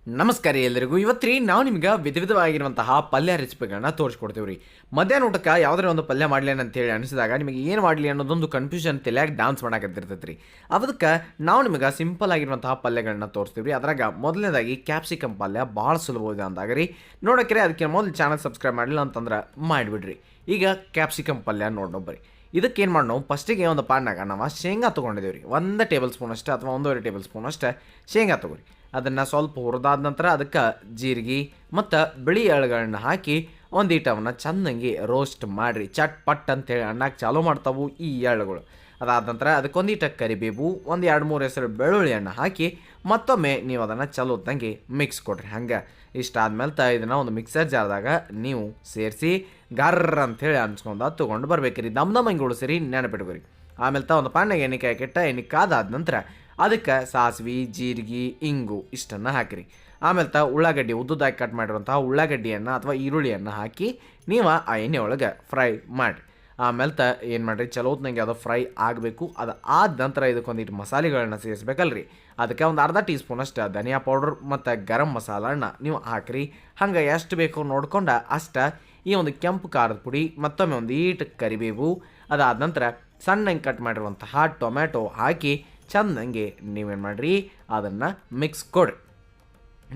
ನಮಸ್ಕಾರ ಎಲ್ಲರಿಗೂ. ಇವತ್ತು ನಾವು ನಿಮ್ಗೆ ವಿಧವಿಧವಾಗಿರುವಂತಹ ಪಲ್ಯ ರೆಸಿಪಿಗಳನ್ನ ತೋರಿಸ್ಕೊಡ್ತೀವಿ ರೀ. ಮಧ್ಯಾಹ್ನ ಊಟಕ್ಕೆ ಯಾವುದೇ ಒಂದು ಪಲ್ಯ ಮಾಡಲಿ ಅಂತೇಳಿ ಅನಿಸಿದಾಗ ನಿಮಗೆ ಏನು ಮಾಡಲಿ ಅನ್ನೋದೊಂದು ಕನ್ಫ್ಯೂಷನ್ ತಲೆಯಾಗಿ ಡಾನ್ಸ್ ಮಾಡಾಕತ್ತಿರ್ತೈತೆ ರೀ. ಅದಕ್ಕೆ ನಾವು ನಿಮಗೆ ಸಿಂಪಲ್ ಆಗಿರುವಂತಹ ಪಲ್ಯಗಳನ್ನ ತೋರಿಸ್ತೀವಿ ರೀ. ಅದ್ರಾಗ ಮೊದಲನೇದಾಗಿ ಕ್ಯಾಪ್ಸಿಕಮ್ ಪಲ್ಯ ಭಾಳ ಸುಲಭವಾಗಿದೆ ಅಂದಾಗ ರೀ. ನೋಡೋಕೆ ಅದಕ್ಕೆ ಮೊದಲು ಚಾನಲ್ ಸಬ್ಸ್ಕ್ರೈಬ್ ಮಾಡಲಿಲ್ಲ ಅಂತಂದ್ರೆ ಮಾಡಿಬಿಡ್ರಿ. ಈಗ ಕ್ಯಾಪ್ಸಿಕಮ್ ಪಲ್ಯ ನೋಡೋಬ್ಬರಿ. ಇದಕ್ಕೇನು ಮಾಡೋಣ, ಫಸ್ಟಿಗೆ ಒಂದು ಪಾನ್ನಾಗ ನಾವು ಶೇಂಗಾ ತೊಗೊಂಡಿದ್ದೀವಿ ರೀ. 1 ಟೇಬಲ್ ಸ್ಪೂನ್ ಅಷ್ಟೇ ಅಥವಾ 1.5 ಟೇಬಲ್ ಸ್ಪೂನ್ ಅಷ್ಟೇ ಶೇಂಗಾ ತೊಗೊರಿ. ಅದನ್ನು ಸ್ವಲ್ಪ ಹುರಿದಾದ ನಂತರ ಅದಕ್ಕೆ ಜೀರಿಗೆ ಮತ್ತು ಬಿಳಿ ಎಳ್ಗಳನ್ನ ಹಾಕಿ ಒಂದೀಟವನ್ನು ಚೆಂದಂಗೆ ರೋಸ್ಟ್ ಮಾಡಿರಿ. ಚಟ್ ಪಟ್ ಅಂತೇಳಿ ಅಣ್ಣಕ್ಕೆ ಚಾಲೂ ಮಾಡ್ತಾವು ಈ ಎಳ್ಳುಗಳು. ಅದಾದ ನಂತರ ಅದಕ್ಕೊಂದೀಟ ಕರಿಬೇವು, 1-2-3 ಹೆಸರು ಬೆಳ್ಳುಳ್ಳಿ ಹಣ್ಣು ಹಾಕಿ ಮತ್ತೊಮ್ಮೆ ನೀವು ಅದನ್ನು ಚಲೋ ಹೊತ್ತಂಗೆ ಮಿಕ್ಸ್ ಕೊಡ್ರಿ. ಹಂಗೆ ಇಷ್ಟ ಆದ್ಮೇಲೆ ಇದನ್ನು ಒಂದು ಮಿಕ್ಸರ್ ಜಾರ್ದಾಗ ನೀವು ಸೇರಿಸಿ ಗರ್ರ ಅಂಥೇಳಿ ಅನ್ಸ್ಕೊಂಡು ತೊಗೊಂಡು ಬರ್ಬೇಕ್ರಿ. ದಮ್ ಹಿಂಗೆ ಉಳಿಸಿರಿ, ನೆನಪಿಟ್ಕೊರಿ. ಆಮೇಲೆ ಒಂದು ಪಾಣ್ಯಾಗ ಎಣ್ಣೆ ಕಾಯಕ್ಕಿಟ್ಟ ಎಣ್ಣೆ ಕಾದಾದ ನಂತರ ಅದಕ್ಕೆ ಸಾಸಿವೆ, ಜೀರಿಗೆ, ಇಂಗು ಇಷ್ಟನ್ನು ಹಾಕಿರಿ. ಆಮೇಲೆ ಉಳ್ಳಾಗಡ್ಡಿ ಉದ್ದುದಾಗಿ ಕಟ್ ಮಾಡಿರುವಂತಹ ಉಳ್ಳಾಗಡ್ಡಿಯನ್ನು ಅಥವಾ ಈರುಳ್ಳಿಯನ್ನು ಹಾಕಿ ನೀವು ಆ ಎಣ್ಣೆ ಒಳಗೆ ಫ್ರೈ ಮಾಡಿ. ಆಮೇಲೆ ಏನು ಮಾಡಿರಿ, ಚಲೋ ಹೊತ್ನಂಗೆ ಅದು ಫ್ರೈ ಆಗಬೇಕು. ಅದು ಆದ ನಂತರ ಇದಕ್ಕೊಂದಿಟ್ಟು ಮಸಾಲೆಗಳನ್ನ ಸೇರಿಸ್ಬೇಕಲ್ರಿ. ಅದಕ್ಕೆ ಒಂದು ಅರ್ಧ ಟೀ ಸ್ಪೂನ್ ಅಷ್ಟು ಧನಿಯಾ ಪೌಡ್ರ್ ಮತ್ತು ಗರಂ ಮಸಾಲನ್ನ ನೀವು ಹಾಕಿರಿ. ಹಂಗೆ ಎಷ್ಟು ಬೇಕು ನೋಡ್ಕೊಂಡು ಅಷ್ಟು ಈ ಒಂದು ಕೆಂಪು ಖಾರದ ಪುಡಿ, ಮತ್ತೊಮ್ಮೆ ಒಂದು ಈಟು ಕರಿಬೇವು, ಅದಾದ ನಂತರ ಸಣ್ಣಂಗೆ ಕಟ್ ಮಾಡಿರುವಂತಹ ಟೊಮ್ಯಾಟೊ ಹಾಕಿ ಚೆಂದಂಗೆ ನೀವೇನು ಮಾಡಿರಿ ಅದನ್ನು ಮಿಕ್ಸ್ ಕೊಡ್ರಿ.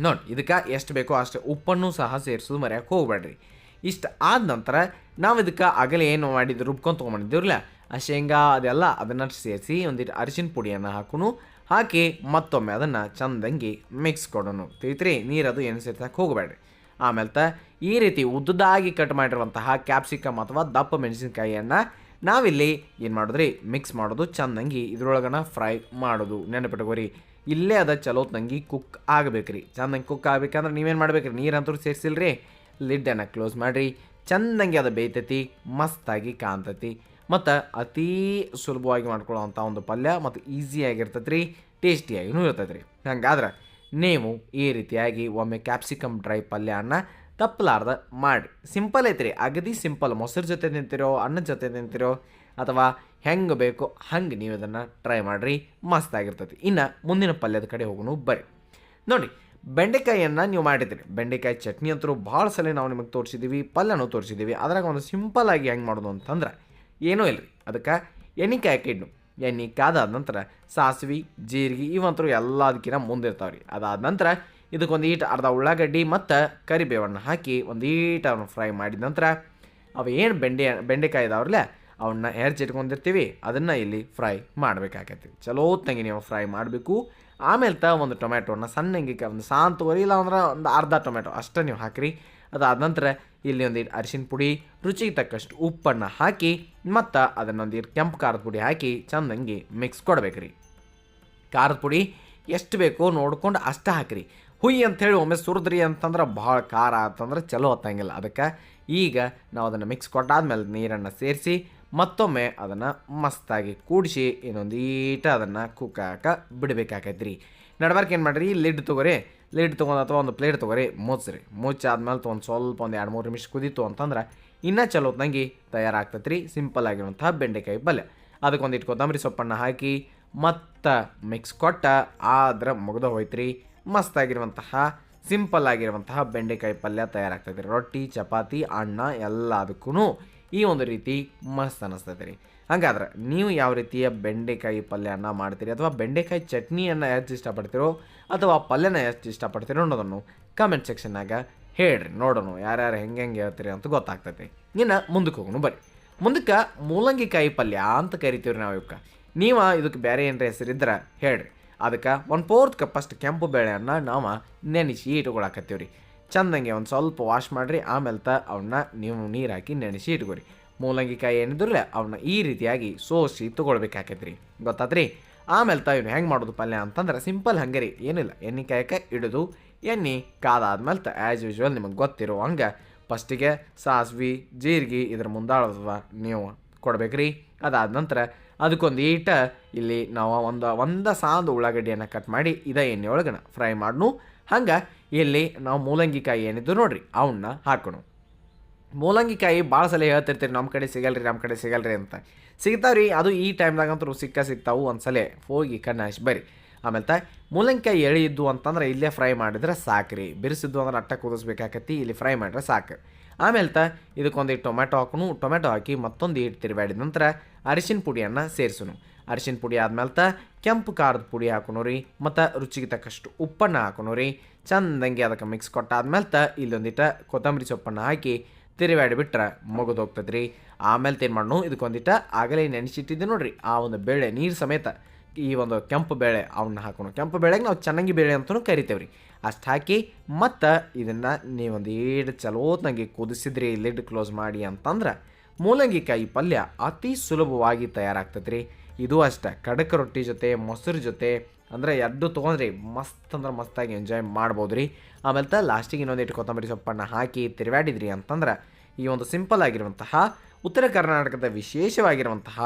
ನೋಡಿ, ಇದಕ್ಕೆ ಎಷ್ಟು ಬೇಕೋ ಅಷ್ಟು ಉಪ್ಪನ್ನು ಸಹ ಸೇರಿಸೋದು ಮರೆಯೋಕೆ ಹೋಗ್ಬೇಡ್ರಿ. ಇಷ್ಟು ಆದ ನಂತರ ನಾವು ಇದಕ್ಕೆ ಆಗಲೇ ಏನು ಮಾಡಿದ್ದು ರುಬ್ಕೊಂಡು ತೊಗೊಂಡಿದ್ದೀವ್ರಲ್ಲ ಆ ಶೇಂಗಾ ಅದೆಲ್ಲ ಅದನ್ನು ಸೇರಿಸಿ ಒಂದಿಟ್ಟು ಅರಿಶಿನ ಪುಡಿಯನ್ನು ಹಾಕಿ ಮತ್ತೊಮ್ಮೆ ಅದನ್ನು ಚೆಂದಂಗೆ ಮಿಕ್ಸ್ ಕೊಡೋಣ. ತಿಳಿತ್ರಿ, ನೀರದು ಏನು ಸೇರ್ಸಕ್ಕೆ ಹೋಗಬೇಡ್ರಿ. ಆಮೇಲೆ ಈ ರೀತಿ ಉದ್ದದಾಗಿ ಕಟ್ ಮಾಡಿರುವಂತಹ ಕ್ಯಾಪ್ಸಿಕಮ್ ಅಥವಾ ದಪ್ಪ ಮೆಣಸಿನ್ಕಾಯಿಯನ್ನು ನಾವಿಲ್ಲಿ ಏನು ಮಾಡಿದ್ರಿ ಮಿಕ್ಸ್ ಮಾಡೋದು, ಚೆಂದಂಗೆ ಇದ್ರೊಳಗನ ಫ್ರೈ ಮಾಡೋದು. ನೆನಪಿಟ್ಕೋರಿ, ಇಲ್ಲೇ ಅದ ಚಲೋತ್ನಂಗೆ ಕುಕ್ ಆಗಬೇಕ್ರಿ. ಚೆಂದಂಗೆ ಕುಕ್ ಆಗ್ಬೇಕಂದ್ರೆ ನೀವೇನು ಮಾಡ್ಬೇಕ್ರಿ, ನೀರಂತೂ ಸೇರಿಸಿಲ್ರಿ, ಲಿಡ್ಡನ್ನು ಕ್ಲೋಸ್ ಮಾಡಿರಿ. ಚೆಂದಂಗೆ ಅದು ಬೇಯ್ತೈತಿ, ಮಸ್ತಾಗಿ ಕಾಣ್ತೈತಿ ಮತ್ತು ಅತೀ ಸುಲಭವಾಗಿ ಮಾಡ್ಕೊಳ್ಳೋವಂಥ ಒಂದು ಪಲ್ಯ ಮತ್ತು ಈಸಿಯಾಗಿರ್ತೈತೆ ರೀ, ಟೇಸ್ಟಿಯಾಗಿನೂ ಇರ್ತೈತೆ ರೀ. ಹಂಗಾದ್ರೆ ನೀವು ಈ ರೀತಿಯಾಗಿ ಒಮ್ಮೆ ಕ್ಯಾಪ್ಸಿಕಮ್ ಡ್ರೈ ಪಲ್ಯನ ತಪ್ಪಲಾರ್ದ ಮಾಡಿ. ಸಿಂಪಲ್ ಐತ್ರಿ, ಅಗದಿ ಸಿಂಪಲ್. ಮೊಸರು ಜೊತೆ ತಿಂತಿರೋ, ಅನ್ನದ ಜೊತೆ ತಿಂತಿರೋ ಅಥವಾ ಹೆಂಗೆ ಬೇಕೋ ಹಂಗೆ ನೀವು ಇದನ್ನು ಟ್ರೈ ಮಾಡಿರಿ, ಮಸ್ತಾಗಿರ್ತೈತಿ. ಇನ್ನು ಮುಂದಿನ ಪಲ್ಯದ ಕಡೆ ಹೋಗೋಣ ಬರ್ರಿ. ನೋಡಿ, ಬೆಂಡೆಕಾಯಿಯನ್ನು ನೀವು ಮಾಡಿದ್ದೀರಿ. ಬೆಂಡೆಕಾಯಿ ಚಟ್ನಿ ಅಂತೂ ಭಾಳ ಸಲ ನಾವು ನಿಮಗೆ ತೋರಿಸಿದ್ದೀವಿ, ಪಲ್ಯನೂ ತೋರಿಸಿದ್ದೀವಿ. ಅದ್ರಾಗ ಒಂದು ಸಿಂಪಲ್ಲಾಗಿ ಹೆಂಗೆ ಮಾಡೋದು ಅಂತಂದ್ರೆ ಏನೂ ಇಲ್ಲ ರೀ. ಅದಕ್ಕೆ ಎಣ್ಣೆ ಕಾಯಕ್ಕಿಡ್ನು. ಎಣ್ಣೆ ಕಾದಾದ ನಂತರ ಸಾಸಿವೆ, ಜೀರಿಗೆ ಇವಂತರೂ ಎಲ್ಲದಕ್ಕಿಂತ ಮುಂದಿರ್ತಾವೆ ರೀ. ಅದಾದ ನಂತರ ಇದಕ್ಕೊಂದು ಅರ್ಧ ಉಳ್ಳಾಗಡ್ಡಿ ಮತ್ತು ಕರಿಬೇವನ್ನು ಹಾಕಿ ಒಂದೀಟವನ್ನು ಫ್ರೈ ಮಾಡಿದ ನಂತರ ಅವು ಏನು ಬೆಂಡೆಕಾಯಿ ಇದಾವ್ರಲ್ಲ ಅವನ್ನ ಹೆರ್ಚಿಟ್ಕೊಂಡಿರ್ತೀವಿ, ಅದನ್ನು ಇಲ್ಲಿ ಫ್ರೈ ಮಾಡಬೇಕಾಗತ್ತೆ. ಚಲೋ ಹೊತ್ತಂಗೆ ನೀವು ಫ್ರೈ ಮಾಡಬೇಕು. ಆಮೇಲೆ ಒಂದು ಟೊಮ್ಯಾಟೋನ ಸಣ್ಣಂಗೆ ಒಂದು ಸಾಂತುವರಿ ಇಲ್ಲ ಅಂದ್ರೆ ಒಂದು ಅರ್ಧ ಟೊಮ್ಯಾಟೊ ಅಷ್ಟೇ ನೀವು ಹಾಕಿರಿ. ಅದಾದ ನಂತರ ಇಲ್ಲಿ ಒಂದಿಟ್ಟು ಅರಿಶಿನ ಪುಡಿ, ರುಚಿಗೆ ತಕ್ಕಷ್ಟು ಉಪ್ಪನ್ನು ಹಾಕಿ ಮತ್ತು ಅದನ್ನೊಂದಿಟ್ಟು ಕೆಂಪು ಖಾರದ ಪುಡಿ ಹಾಕಿ ಚೆಂದಂಗೆ ಮಿಕ್ಸ್ ಕೊಡ್ಬೇಕ್ರಿ. ಖಾರದ ಪುಡಿ ಎಷ್ಟು ಬೇಕೋ ನೋಡ್ಕೊಂಡು ಅಷ್ಟೇ ಹಾಕಿರಿ. ಹುಯ್ ಅಂಥೇಳಿ ಒಮ್ಮೆ ಸುರಿದ್ರಿ ಅಂತಂದ್ರೆ ಭಾಳ ಖಾರ ಅಂತಂದ್ರೆ ಚಲೋ ಹೊತ್ತಂಗಿಲ್ಲ. ಅದಕ್ಕೆ ಈಗ ನಾವು ಅದನ್ನು ಮಿಕ್ಸ್ ಕೊಟ್ಟಾದ್ಮೇಲೆ ನೀರನ್ನು ಸೇರಿಸಿ ಮತ್ತೊಮ್ಮೆ ಅದನ್ನು ಮಸ್ತಾಗಿ ಕೂಡಿಸಿ ಇನ್ನೊಂದೀಟ ಅದನ್ನು ಕುಕ್ಕಾಕ ಬಿಡಬೇಕಾಕೈತ್ರಿ. ನಡ್ಬಾರ್ಕೆ ಏನು ಮಾಡಿರಿ, ಲಿಡ್ ತೊಗೊರಿ. ಲಿಡ್ ತೊಗೊಂಡು ಅಥವಾ ಒಂದು ಪ್ಲೇಟ್ ತೊಗೊರಿ, ಮುಚ್ಚಿರಿ. ಮುಚ್ಚಾದ್ಮೇಲೆ ಒಂದು ಸ್ವಲ್ಪ ಒಂದು 2-3 ನಿಮಿಷ ಕುದೀತು ಅಂತಂದ್ರೆ ಇನ್ನೂ ಚಲೋ ಹೊತ್ನಂಗೆ ತಯಾರಾಗ್ತೈತೆ ರೀ ಸಿಂಪಲ್ ಆಗಿರುವಂಥ ಬೆಂಡೆಕಾಯಿ ಪಲ್ಯ. ಅದಕ್ಕೊಂದಿಟ್ಟು ಕೊತ್ತಂಬರಿ ಸೊಪ್ಪನ್ನು ಹಾಕಿ ಮತ್ತು ಮಿಕ್ಸ್ ಕೊಟ್ಟ ಆದ್ರೆ ಮುಗ್ದು ಹೋಯ್ತ್ರಿ. ಮಸ್ತಾಗಿರುವಂತಹ ಸಿಂಪಲ್ ಆಗಿರುವಂತಹ ಬೆಂಡೆಕಾಯಿ ಪಲ್ಯ ತಯಾರಾಗ್ತೈತೆ ರೀ. ರೊಟ್ಟಿ, ಚಪಾತಿ, ಅನ್ನ ಎಲ್ಲದಕ್ಕೂ ಈ ಒಂದು ರೀತಿ ಮಸ್ತ್ ಅನ್ನಿಸ್ತೈತೆ ರೀ. ಹಾಗಾದ್ರೆ ನೀವು ಯಾವ ರೀತಿಯ ಬೆಂಡೆಕಾಯಿ ಪಲ್ಯನ ಮಾಡ್ತೀರಿ ಅಥವಾ ಬೆಂಡೆಕಾಯಿ ಚಟ್ನಿಯನ್ನು ಎಷ್ಟು ಇಷ್ಟಪಡ್ತೀರೋ ಅಥವಾ ಪಲ್ಯನ ಎಷ್ಟು ಇಷ್ಟಪಡ್ತೀರೋ ಅನ್ನೋದನ್ನು ಕಮೆಂಟ್ ಸೆಕ್ಷನ್ನಾಗ ಹೇಳ್ರಿ, ನೋಡೋಣ ಯಾರ್ಯಾರು ಹೆಂಗೆ ಹೇಳ್ತೀರಿ ಅಂತ ಗೊತ್ತಾಗ್ತೈತೆ. ಇನ್ನು ಮುಂದಕ್ಕೆ ಹೋಗೋಣ ಬರ್ರಿ. ಮುಂದಕ್ಕೆ ಮೂಲಂಗಿಕಾಯಿ ಪಲ್ಯ ಅಂತ ಕರಿತೀವ್ರಿ ನಾವು ಇವಕ್ಕೆ. ನೀವು ಇದಕ್ಕೆ ಬೇರೆ ಏನರ ಹೆಸರಿದ್ರೆ ಹೇಳ್ರಿ. ಅದಕ್ಕೆ 1/4 ಕಪ್ ಅಷ್ಟು ಕೆಂಪು ಬೇಳೆಯನ್ನು ನಾವು ನೆನೆಸಿ ಇಟ್ಕೊಳಕತ್ತೀವಿ ರೀ. ಚೆಂದಂಗೆ ಒಂದು ಸ್ವಲ್ಪ ವಾಶ್ ಮಾಡಿರಿ. ಆಮೇಲೆ ಅವನ್ನ ನೀವು ನೀರು ಹಾಕಿ ನೆನೆಸಿ ಇಟ್ಕೊರಿ. ಮೂಲಂಗಿಕಾಯಿ ಏನಿದ್ರಲ್ಲ ಅವನ್ನ ಈ ರೀತಿಯಾಗಿ ಸೋಸಿ ತೊಗೊಳ್ಬೇಕಾಕೈತ್ರಿ, ಗೊತ್ತಾತ್ರಿ. ಆಮೇಲೆ ಇವ್ನು ಹೆಂಗೆ ಮಾಡೋದು ಪಲ್ಯ ಅಂತಂದ್ರೆ ಸಿಂಪಲ್ ಹಂಗೆ ರೀ, ಏನಿಲ್ಲ. ಎಣ್ಣೆ ಕಾಯಕ್ಕೆ ಇಡೋದು, ಎಣ್ಣೆ ಕಾದಾದ್ಮೇಲೆ ಆ್ಯಸ್ ಯೂಶ್ವಲ್ ನಿಮಗೆ ಗೊತ್ತಿರೋ ಹಂಗೆ ಫಸ್ಟಿಗೆ ಸಾಸಿವೆ, ಜೀರಿಗೆ ಇದ್ರ ಮುಂದಾಳದ ನೀವು ಕೊಡ್ಬೇಕ್ರಿ. ಅದಾದ ನಂತರ ಅದಕ್ಕೊಂದು ಇಲ್ಲಿ ನಾವು ಒಂದು ಸಾಂದು ಉಳ್ಳಾಗಡ್ಡಿಯನ್ನು ಕಟ್ ಮಾಡಿ ಎಣ್ಣೆ ಒಳಗನ ಫ್ರೈ ಮಾಡ್ನು. ಹಂಗೆ ಇಲ್ಲಿ ನಾವು ಮೂಲಂಗಿಕಾಯಿ ಏನಿದ್ದು ನೋಡ್ರಿ ಅವನ್ನ ಹಾಕೋಣ. ಮೂಲಂಗಿಕಾಯಿ ಭಾಳ ಸಲ ಹೇಳ್ತಿರ್ತೀರಿ ನಮ್ಮ ಕಡೆ ಸಿಗಲ್ರಿ ಅಂತ. ಸಿಗ್ತಾವ್ರಿ, ಅದು ಈ ಟೈಮ್ದಾಗಂತೂ ಸಿಗ್ತಾವು. ಒಂದು ಸಲ ಹೋಗಿ ಕಣ್ಣಾಶಿ ಬರ್ರಿ. ಆಮೇಲೆ ಮೂಲಂಗಿಕಾಯಿ ಎಳೆ ಇದ್ದು ಅಂತಂದ್ರೆ ಇಲ್ಲೇ ಫ್ರೈ ಮಾಡಿದ್ರೆ ಸಾಕ್ರಿ, ಬಿರುಸಿದ್ದು ಅಂದ್ರೆ ಅಟ್ಟ ಕುದಿಸ್ಬೇಕಾಕತಿ, ಇಲ್ಲಿ ಫ್ರೈ ಮಾಡಿದ್ರೆ ಸಾಕು. ಆಮೇಲೆ ಇದಕ್ಕೊಂದು ಟೊಮೆಟೊ ಹಾಕೋನು, ಟೊಮೆಟೊ ಹಾಕಿ ಮತ್ತೊಂದು ಇಟ್ಟು ತಿರುಗಾಡಿದ ನಂತರ ಅರಿಶಿನ ಪುಡಿಯನ್ನು ಸೇರಿಸೋನು. ಅರಿಶಿನ ಪುಡಿ ಆದ್ಮೇಲೆ ಕೆಂಪು ಖಾರದ ಪುಡಿ ಹಾಕೋನು ರೀ, ಮತ್ತು ರುಚಿಗೆ ತಕ್ಕಷ್ಟು ಉಪ್ಪನ್ನು ಹಾಕೋನು ರೀ. ಚಂದಂಗೆ ಅದಕ್ಕೆ ಮಿಕ್ಸ್ ಕೊಟ್ಟಾದ್ಮೇಲೆ ಇಲ್ಲೊಂದಿಟ್ಟು ಕೊತ್ತಂಬರಿ ಸೊಪ್ಪನ್ನು ಹಾಕಿ ತಿರುವಾಡಿ ಬಿಟ್ರೆ ಮುಗಿದೋಗ್ತದೆ ರೀ. ಆಮೇಲೆ ಏನು ಮಾಡೋಣ, ಇದಕ್ಕೊಂದಿಟ್ಟು ಆಗಲೇ ನೆನೆಸಿಟ್ಟಿದ್ದೆ ನೋಡ್ರಿ ಆ ಒಂದು ಬೇಳೆ ನೀರು ಸಮೇತ, ಈ ಒಂದು ಕೆಂಪು ಬೇಳೆ ಅವನ್ನ ಹಾಕೋಣ. ಕೆಂಪು ಬೇಳೆಗೆ ನಾವು ಚೆನ್ನಾಗಿ ಬೇಳೆ ಅಂತಲೂ ಕರಿತೇವೆ ರೀ. ಅಷ್ಟು ಹಾಕಿ ಮತ್ತು ಇದನ್ನು ನೀವೊಂದು ಚಲೋತ್ನಾಗೆ ಕುದಿಸಿದ್ರಿ ಲಿಡ್ ಕ್ಲೋಸ್ ಮಾಡಿ ಅಂತಂದ್ರೆ ಮೂಲಂಗಿಕಾಯಿ ಪಲ್ಯ ಅತಿ ಸುಲಭವಾಗಿ ತಯಾರಾಗ್ತದೆ ರೀ. ಇದು ಅಷ್ಟೇ ಕಡಕ ರೊಟ್ಟಿ ಜೊತೆ ಮೊಸರು ಜೊತೆ ಅಂದರೆ ಎರಡು ತೊಗೊಂಡ್ರಿ ಮಸ್ತ್ ಅಂದ್ರೆ ಮಸ್ತಾಗಿ ಎಂಜಾಯ್ ಮಾಡ್ಬೋದು ರೀ. ಆಮೇಲೆ ಲಾಸ್ಟಿಗೆ ಇನ್ನೊಂದಿಟ್ಟು ಕೊತ್ತಂಬರಿ ಸೊಪ್ಪನ್ನು ಹಾಕಿ ತಿರುವಾಡಿದ್ರಿ ಅಂತಂದ್ರೆ ಈ ಒಂದು ಸಿಂಪಲ್ ಆಗಿರುವಂತಹ ಉತ್ತರ ಕರ್ನಾಟಕದ ವಿಶೇಷವಾಗಿರುವಂತಹ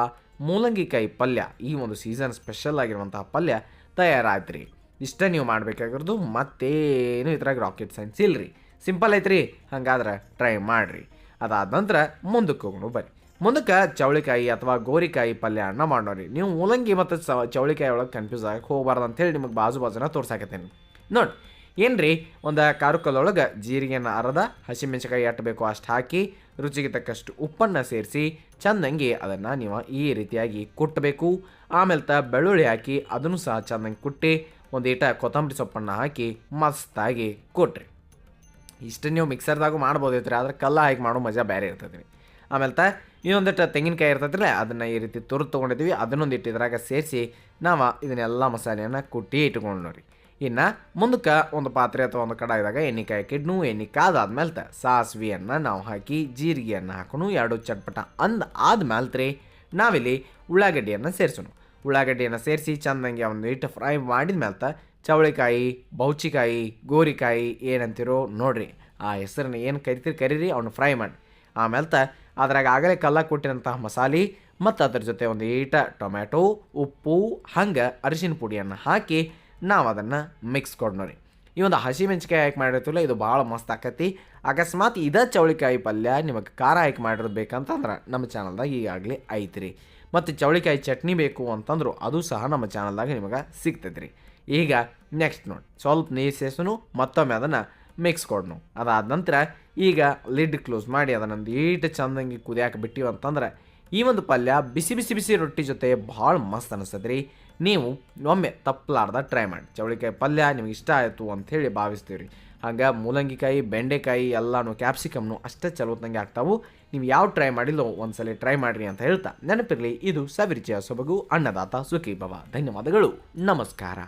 ಮೂಲಂಗಿಕಾಯಿ ಪಲ್ಯ, ಈ ಒಂದು ಸೀಸನ್ ಸ್ಪೆಷಲ್ ಆಗಿರುವಂತಹ ಪಲ್ಯ ತಯಾರಾಯ್ತು ರೀ. ಇಷ್ಟ ನೀವು ಮಾಡಬೇಕಾಗಿರೋದು, ಮತ್ತೇನು ಇದ್ರಾಗ ರಾಕೆಟ್ ಸೈನ್ಸ್ ಇಲ್ಲರಿ, ಸಿಂಪಲ್ ಐತ್ರಿ. ಹಂಗಾದ್ರೆ ಟ್ರೈ ಮಾಡಿರಿ. ಅದಾದ ನಂತರ ಮುಂದಕ್ಕೆ ಹೋಗೋಣ ಬರ್ರಿ. ಮುಂದಕ್ಕೆ ಚೌಳಿಕಾಯಿ ಅಥವಾ ಗೋರಿಕಾಯಿ ಪಲ್ಯ ಅನ್ನ ಮಾಡೋರಿ. ನೀವು ಮೂಲಂಗಿ ಮತ್ತು ಚೌಳಿಕಾಯಿ ಒಳಗೆ ಕನ್ಫ್ಯೂಸ್ ಆಗಕ್ಕೆ ಹೋಗಬಾರ್ದು ಅಂತೇಳಿ ನಿಮಗೆ ಬಾಜುನ ತೋರ್ಸಾಕತ್ತೇನೆ ನೋಡಿ. ಏನ್ರಿ, ಒಂದು ಕಾರುಕಲ್ಲೊಳಗೆ ಜೀರಿಗೆನ ಅರದ, ಹಸಿಮೆಣಸಿಕಾಯಿ ಎಟ್ಟಬೇಕು ಅಷ್ಟು ಹಾಕಿ ರುಚಿಗೆ ತಕ್ಕಷ್ಟು ಉಪ್ಪನ್ನು ಸೇರಿಸಿ ಚೆಂದಂಗೆ ಅದನ್ನು ನೀವು ಈ ರೀತಿಯಾಗಿ ಕುಟ್ಟಬೇಕು. ಆಮೇಲೆ ಬೆಳ್ಳುಳ್ಳಿ ಹಾಕಿ ಅದನ್ನು ಸಹ ಚೆಂದಂಗೆ ಕುಟ್ಟಿ ಒಂದೀಟ ಕೊತ್ತಂಬರಿ ಸೊಪ್ಪನ್ನು ಹಾಕಿ ಮಸ್ತಾಗಿ ಕೊಟ್ರಿ. ಇಷ್ಟು ನೀವು ಮಿಕ್ಸರ್ದಾಗೂ ಮಾಡ್ಬೋದೈತ್ರಿ, ಆದರೆ ಕಲ್ಲ ಹಾಕಿ ಮಾಡೋ ಮಜಾ ಬೇರೆ ಇರ್ತದೆ ರೀ. ಆಮೇಲೆ ಇನ್ನೊಂದಿಟ್ಟು ತೆಂಗಿನಕಾಯಿ ಇರ್ತೈತ್ರಲ್ಲ, ಅದನ್ನು ಈ ರೀತಿ ತುರಿದು ತೊಗೊಂಡಿದ್ದೀವಿ, ಅದನ್ನೊಂದಿಟ್ಟು ಇದ್ರಾಗ ಸೇರಿಸಿ ನಾವು ಇದನ್ನೆಲ್ಲ ಮಸಾಲೆಯನ್ನು ಕುಟ್ಟಿ ಇಟ್ಕೊಂಡು ರೀ. ಇನ್ನು ಮುಂದಕ್ಕೆ ಒಂದು ಪಾತ್ರೆ ಅಥವಾ ಒಂದು ಕಡಾಯಿದಾಗ ಎಣ್ಣೆ ಕಾಯ್ಕಿಡ್ನು. ಎಣ್ಣೆ ಕಾದಾದ್ಮೇಲೆ ಸಾಸಿವೆಯನ್ನು ನಾವು ಹಾಕಿ ಜೀರಿಗೆಯನ್ನು ಹಾಕೋನು, ಎರಡು ಚಟ್ಪಟ ಆದ್ಮೇಲೆ ನಾವಿಲ್ಲಿ ಉಳ್ಳಾಗಡ್ಡಿಯನ್ನು ಸೇರಿಸೋಣ. ಉಳ್ಳಾಗಡ್ಡಿಯನ್ನು ಸೇರಿಸಿ ಚೆಂದಂಗೆ ಒಂದು ಇಟ್ಟು ಫ್ರೈ ಮಾಡಿದ ಮೇಲೆ ಚವಳಿಕಾಯಿ, ಬೌಚಿಕಾಯಿ, ಗೋರಿಕಾಯಿ ಏನಂತಿರೋ ನೋಡ್ರಿ, ಆ ಹೆಸರನ್ನ ಏನು ಕರೀರಿ ಅವನು ಫ್ರೈ ಮಾಡಿ. ಆಮೇಲೆ ಅದ್ರಾಗ ಆಗಲೇ ಕಲ್ಲ ಕೊಟ್ಟಿರೋಂತಹ ಮಸಾಲೆ ಮತ್ತು ಅದ್ರ ಜೊತೆ ಒಂದು ಟೊಮ್ಯಾಟೊ, ಉಪ್ಪು, ಹಂಗೆ ಅರಿಶಿನ ಪುಡಿಯನ್ನು ಹಾಕಿ ನಾವು ಅದನ್ನು ಮಿಕ್ಸ್ ಕೊಡ್ನೋರಿ. ಈ ಒಂದು ಹಸಿಮೆಣ್ಸಿಕಾಯಿ ಹಾಕಿ ಮಾಡಿರ್ತೀವಲ್ಲ, ಇದು ಭಾಳ ಮಸ್ತ್ ಆಕತಿ. ಅಕಸ್ಮಾತ್ ಇದೇ ಚೌಳಿಕಾಯಿ ಪಲ್ಯ ನಿಮಗೆ ಖಾರ ಹಾಕಿ ಮಾಡಿರೋದು ಬೇಕಂತಂದ್ರೆ ನಮ್ಮ ಚಾನಲ್ದಾಗ ಈಗಾಗಲೇ ಐತ್ರಿ. ಮತ್ತು ಚೌಳಿಕಾಯಿ ಚಟ್ನಿ ಬೇಕು ಅಂತಂದ್ರು ಅದು ಸಹ ನಮ್ಮ ಚಾನಲ್ದಾಗ ನಿಮಗೆ ಸಿಗ್ತೈತೆ ರೀ. ಈಗ ನೆಕ್ಸ್ಟ್ ನೋಡಿ, ಸ್ವಲ್ಪ ನೀರು ಸೇರಿಸೋನು, ಮತ್ತೊಮ್ಮೆ ಅದನ್ನು ಮಿಕ್ಸ್ ಕೊಡ್ನು. ಅದಾದ ನಂತರ ಈಗ ಲಿಡ್ ಕ್ಲೋಸ್ ಮಾಡಿ ಅದನ್ನೊಂದು ಚಂದಂಗೆ ಕುದಿಯಾಕೆ ಬಿಟ್ಟಿವಿ ಅಂತಂದ್ರೆ ಈ ಒಂದು ಪಲ್ಯ ಬಿಸಿ ಬಿಸಿ ಬಿಸಿ ರೊಟ್ಟಿ ಜೊತೆ ಭಾಳ ಮಸ್ತ್ ಅನಿಸ್ತದೆ ರೀ. ನೀವು ಒಮ್ಮೆ ತಪ್ಪಲಾರ್ದ ಟ್ರೈ ಮಾಡಿ. ಚೌಳಿಕಾಯಿ ಪಲ್ಯ ನಿಮ್ಗೆ ಇಷ್ಟ ಆಯಿತು ಅಂಥೇಳಿ ಭಾವಿಸ್ತೀವಿ ರೀ. ಹಂಗೆ ಮೂಲಂಗಿಕಾಯಿ, ಬೆಂಡೆಕಾಯಿ ಎಲ್ಲನೂ ಕ್ಯಾಪ್ಸಿಕಮ್ನು ಅಷ್ಟೇ ಚಲೋತ್ನಂಗೆ ಆಗ್ತಾವು. ನೀವು ಯಾವ ಟ್ರೈ ಮಾಡಿಲ್ಲೋ ಒಂದ್ಸಲ ಟ್ರೈ ಮಾಡಿರಿ ಅಂತ ಹೇಳ್ತಾ ನೆನಪಿರಲಿ, ಇದು ಸವಿರುಚಿಯ ಸೊಬಗು ಅನ್ನದಾತ ಸುಖಿ ಭವ. ಧನ್ಯವಾದಗಳು, ನಮಸ್ಕಾರ.